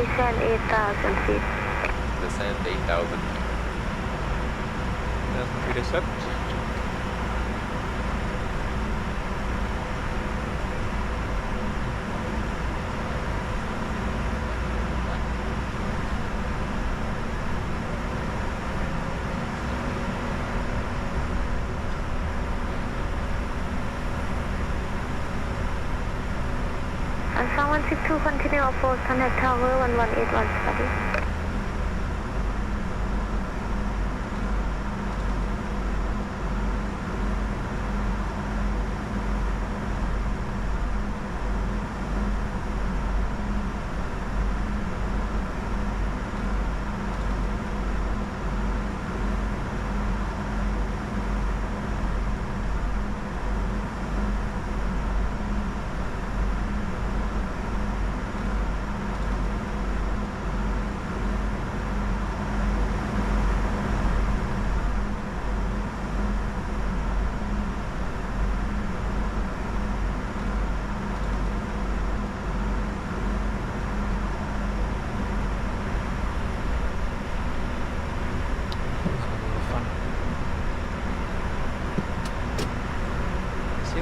descend 8,000 feet. Descend 8,000. 8,000 feet is up. Alpha 162, continue approach Connect Tower 1181 study.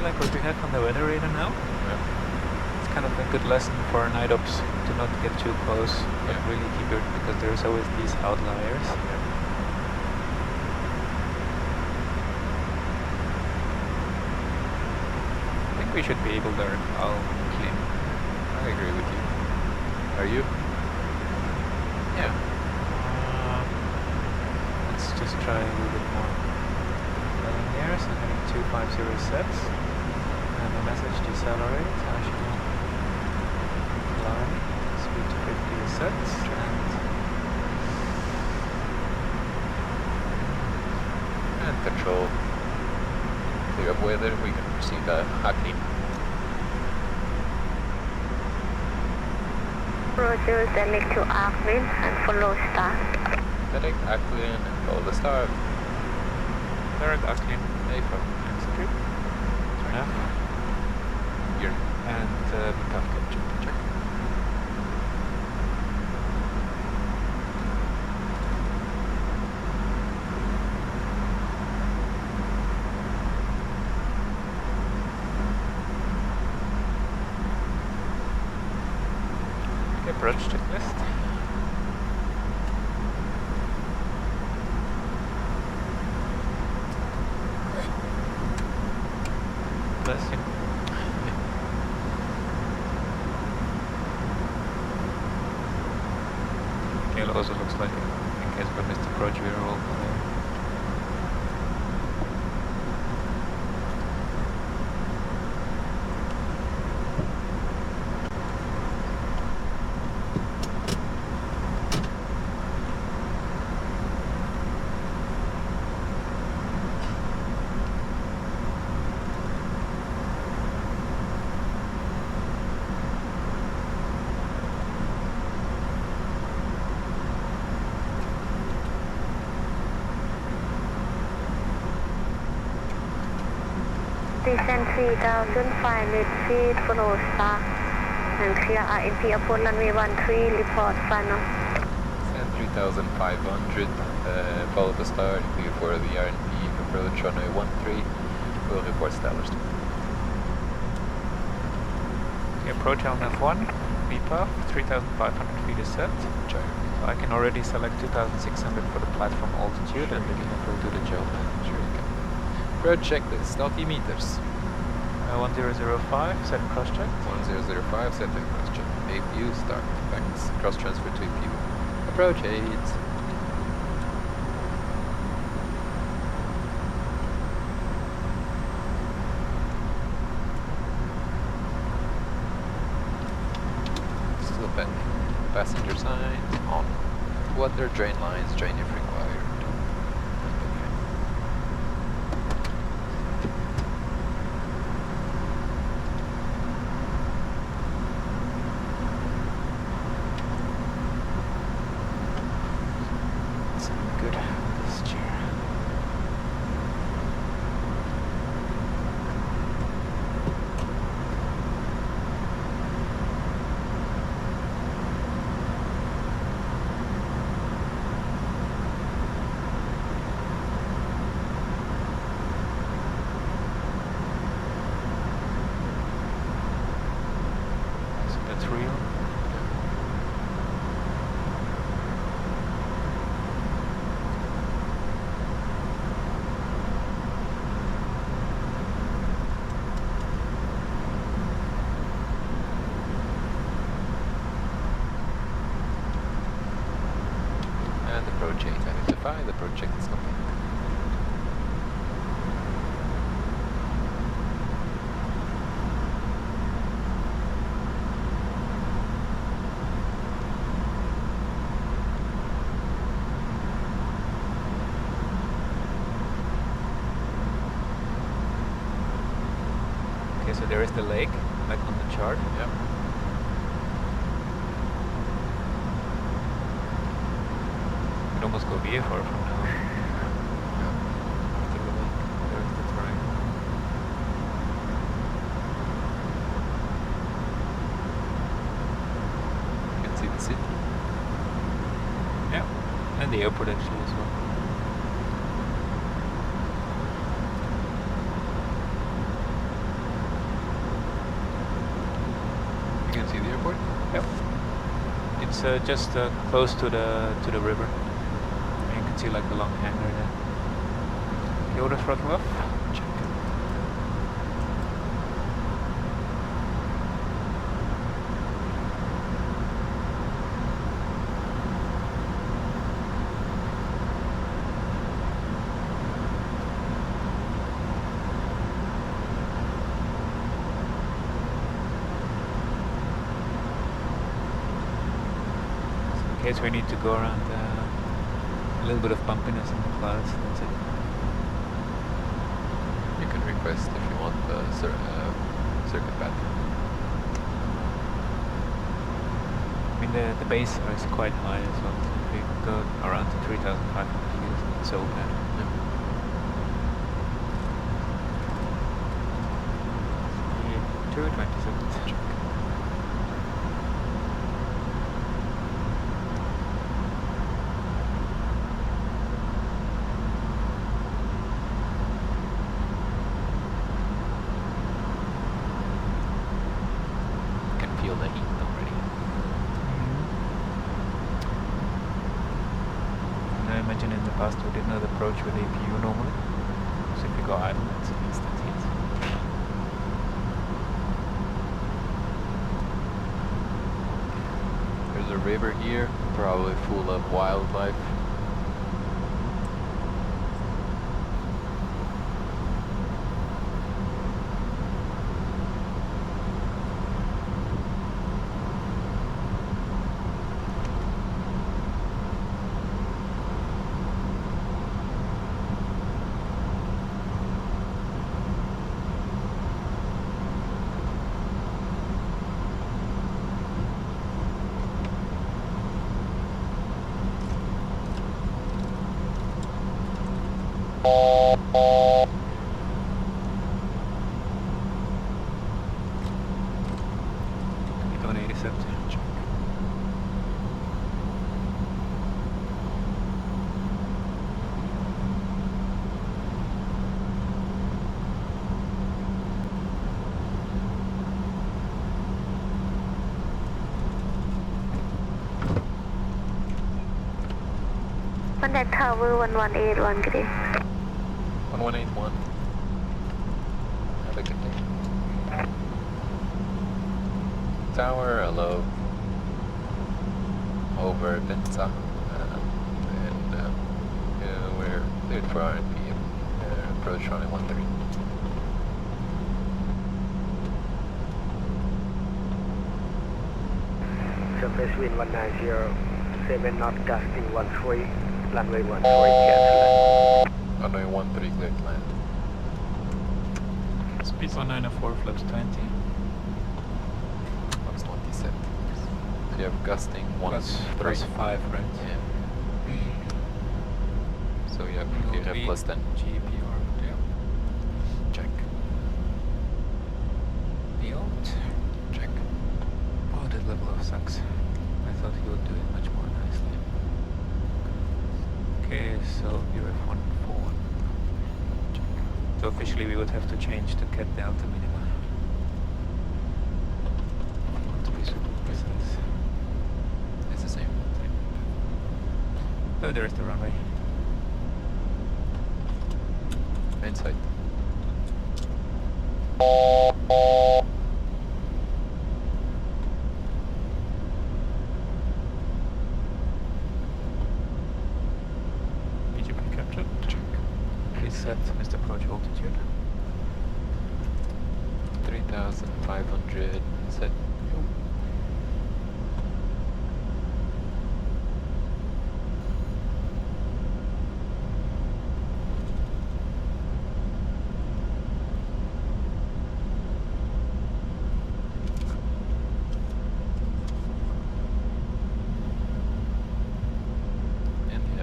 Like what we have on the weather radar now. Yeah. It's kind of a good lesson for night ops to not get too close, but really keep it, because there's always these outliers. I think we should be able there. I'll claim. I agree with you. Are you? Yeah. Let's just try a little bit more. Here, so heading 250 sets. And the message decelerate. I shall climb. Speed to 50 sets. And control. Clear up weather. We can proceed to Hackney. Roger, select to Arkwin and follow star. Select Acklin and follow the star. Direct Acklin. A-Pro. Execute. Turn off. You're And become capture. Check. Okay, approach checklist. Bless you. Okay, it also looks like in case we missed approach, we are all Descend 3,500 feet, follow star. And clear RNP upon runway 13, report final. Descend 3,500. Follow the star. Clear for the RNP. Approach runway 13. We'll report established. okay, approach LNF1. VPAF, 3,500 feet is set. Sure. So I can already select 2,600 for the platform altitude, and the VNF will do the job. Sure you can. Approach checklist. Altimeters. 1005, setting cross check. 1005, setting cross check. APU start. Facts. Cross transfer to APU. Approach 8. Still pending. Passenger signs on. Water drain lines, drain if required. Good. This chair. Okay, so there is the lake, like on the chart. Yep. You could almost go VFR from now. After the lake, there is the terrain. You can see the city. Yeah, and the airport actually as well. You can see the airport. Yep. It's just close to the river. And you can see like the long hangar there. The order throttle off. Check. In case we need to go around a little bit of bumpiness in the clouds, that's it. You can request if you want the circuit path. I mean the base is quite high as well. If we go around to 3,500 feet, it's not so bad. Yeah. 227. Feel the heat already. And I imagine in the past we did not approach with APU normally. So if we go idle, it's an instant heat. There's a river here, probably full of wildlife. Going 87. Check. Contact Tower 1181 good day. 1181. Have a good day. Tower, hello. Over Vientiane. And we're cleared for RNP. Approach runway 13. Surface wind 190, 7 knot gusting 13, runway 13 cancel. Runway 13 cleared to land. Speed 194, flaps 20. Plus 27. So you have gusting 1 Plus 3. plus 5, right? Yeah. So you have plus 10. GPR, yeah. Check. Yield. Check. Oh, that level of sucks. I thought he would do it much more nicely. Okay, so UF141. So officially we would have to change the cat delta minima. To be super precise. It's the same. Oh, there is the runway. Main site. BGP captured. Check. Please set missed approach altitude. 3,500 set.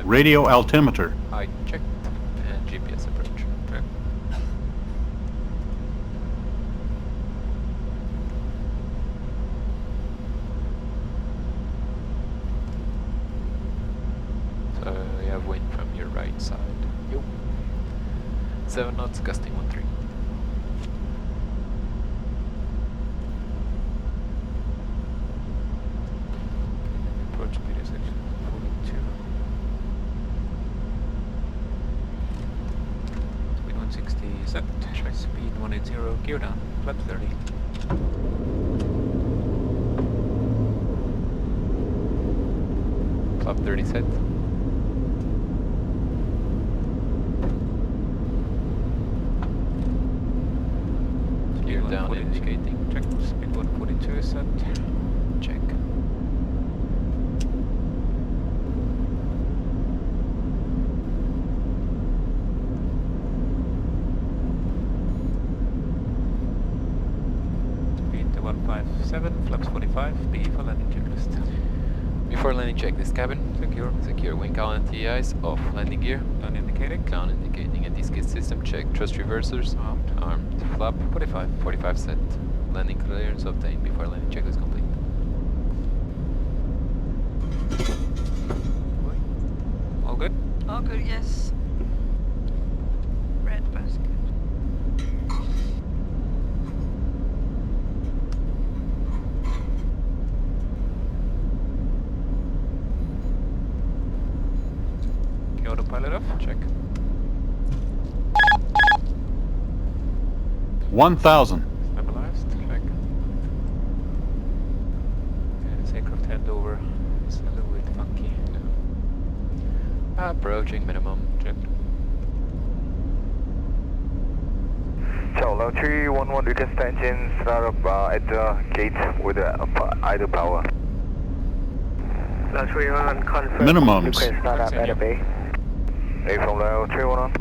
Radio altimeter. I checked. And GPS approach. Okay. So you have wind from your right side. Yo. 7 knots, gusting 13. Approach speed is actually 42. Speed 160 set. Check. Speed 180, gear down. Flap 30. Flap 30 set. Gear Speed down 142. indicating. Check. Speed 142 set. Check. Speed 157. Flaps 45. B for landing checklist. Before landing, check this cabin. Secure. Secure wing column and TIs. Off landing gear. Down indicating. Clown indicating anti-skid system. Check. Thrust reversers. Armed. Armed. Flap 45. 45 set. Landing clearance obtained before landing checklist complete. All good? All good, yes. Red basket. Autopilot off. Check. 1,000. Stabilized. Check. And this aircraft handover is a little bit funky. Approaching minimum. Check. Chào 311, request engine start up at the gate with idle power. 311 confirm. Minimums. Request start up at the bay. A from 311.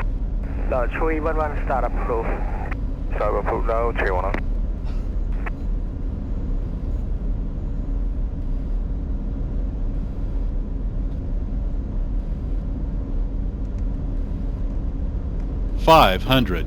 311 start up proof. Start up proof now 311. $500.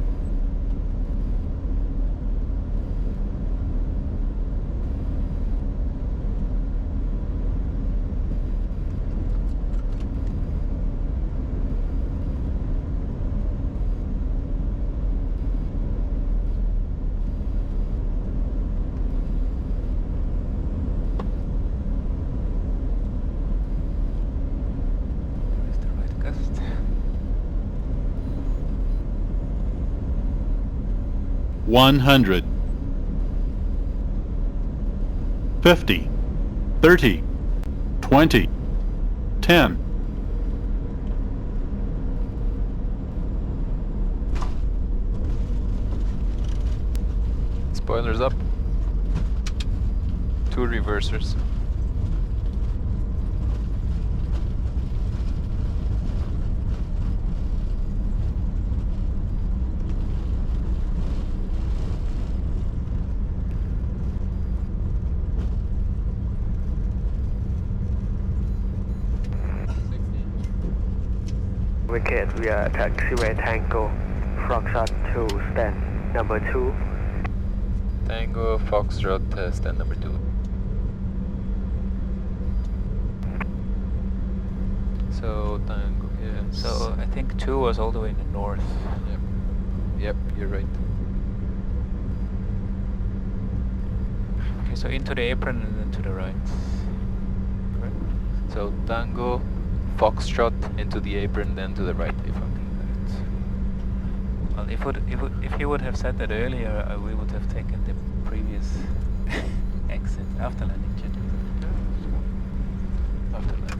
Where's the right gust? 100. 50. 30. 20. 10. Spoilers up. 2 reversers. We are taxiway Tango, Foxtrot to stand number 2. Tango, Foxtrot, stand number 2. So, Tango, yes. So I think 2 was all the way in the north. Yep. Yep, you're right. Okay, so into the apron and then to the right. Correct? So, Tango, Foxtrot into the apron, then to the right. Well, if he would have said that earlier, we would have taken the previous exit after landing jet. After landing.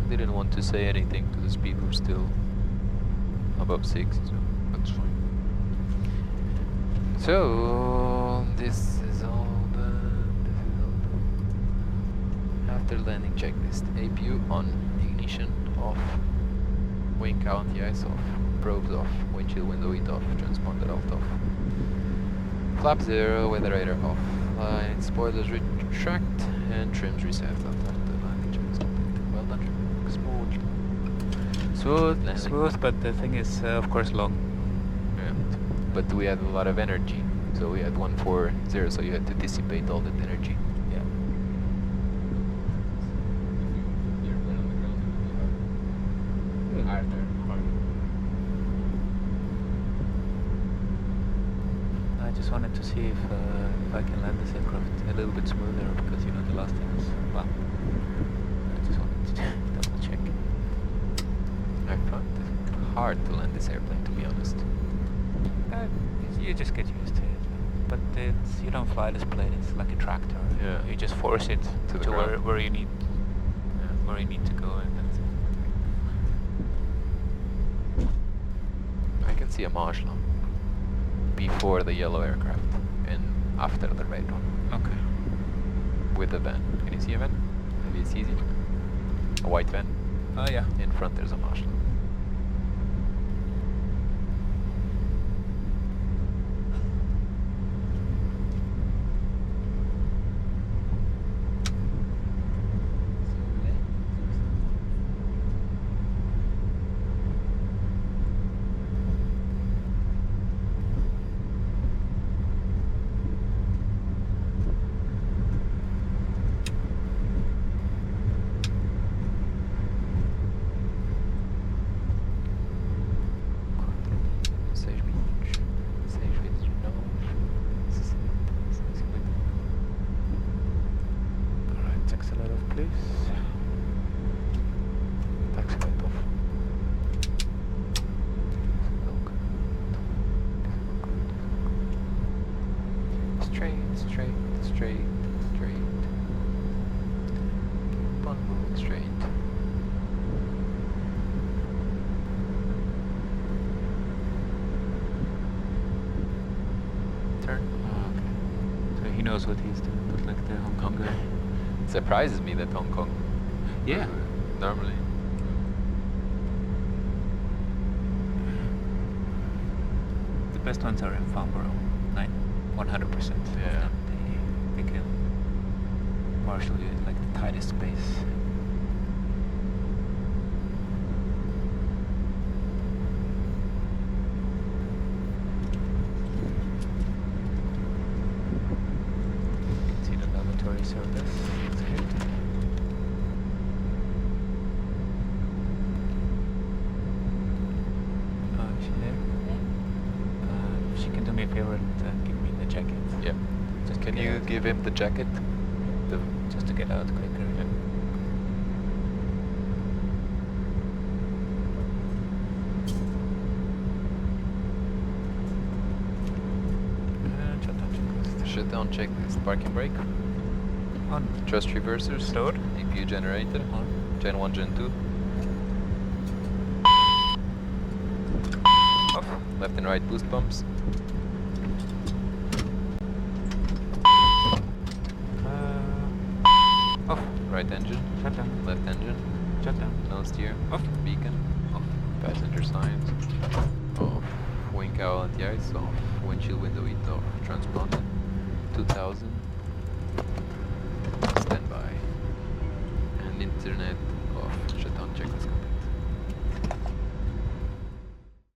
Didn't want to say anything to the speed, we're still above 6, so that's fine. So this is all done. After landing checklist, APU on, ignition off, wing count, the ice off. probes off, windshield window heat off, transponder alt off. Flap 0, weather radar off. Line spoilers retract and trims reset. Well done, trim. Smooth landing. Smooth, but the thing is, of course, long. Yeah. But we had a lot of energy, so we had 140, so you had to dissipate all that energy. Yeah. I just wanted to see if I can land this aircraft a little bit smoother, because you know the last thing is, well, I just wanted to double check. I found it hard to land this airplane, to be honest. You just get used to it, but you don't fly this plane. It's like a tractor. Yeah. You just force it To the to ground. where you need to go, and that's it. I can see a marshal before the yellow aircraft and after the red one Okay. with a van. Can you see a van? Maybe it's easy. A white van. Oh yeah. In front there's a marshal. Alright, accelerate off, please. Taxi light off. Straight, straight, straight, straight. Keep on moving straight. Turn. Oh, okay. So he knows what he's doing, not like the Hong Kong guy. It surprises me that Hong Kong. Yeah. Normally. The best ones are in Farnborough. 100%. Yeah. They can marshal you in like the tightest space. You can see the lavatory service. That's good. Is she there? She can do me a favor and give me the jacket. Yeah. Just to Can get you out. give him the jacket? Just to get out quicker. Yeah. Shut down checklist. Parking brake. On. Thrust reversers. Slowed. APU generator. On. Gen 1, Gen 2. Off. Left and right boost pumps. Off. Right engine. Shut down. Left engine. Shut down. No steer. Off. Beacon. Off. Passenger signs. Off. Wing cowl anti-ice. Off. Windshield window heat off. Transponder. 2000.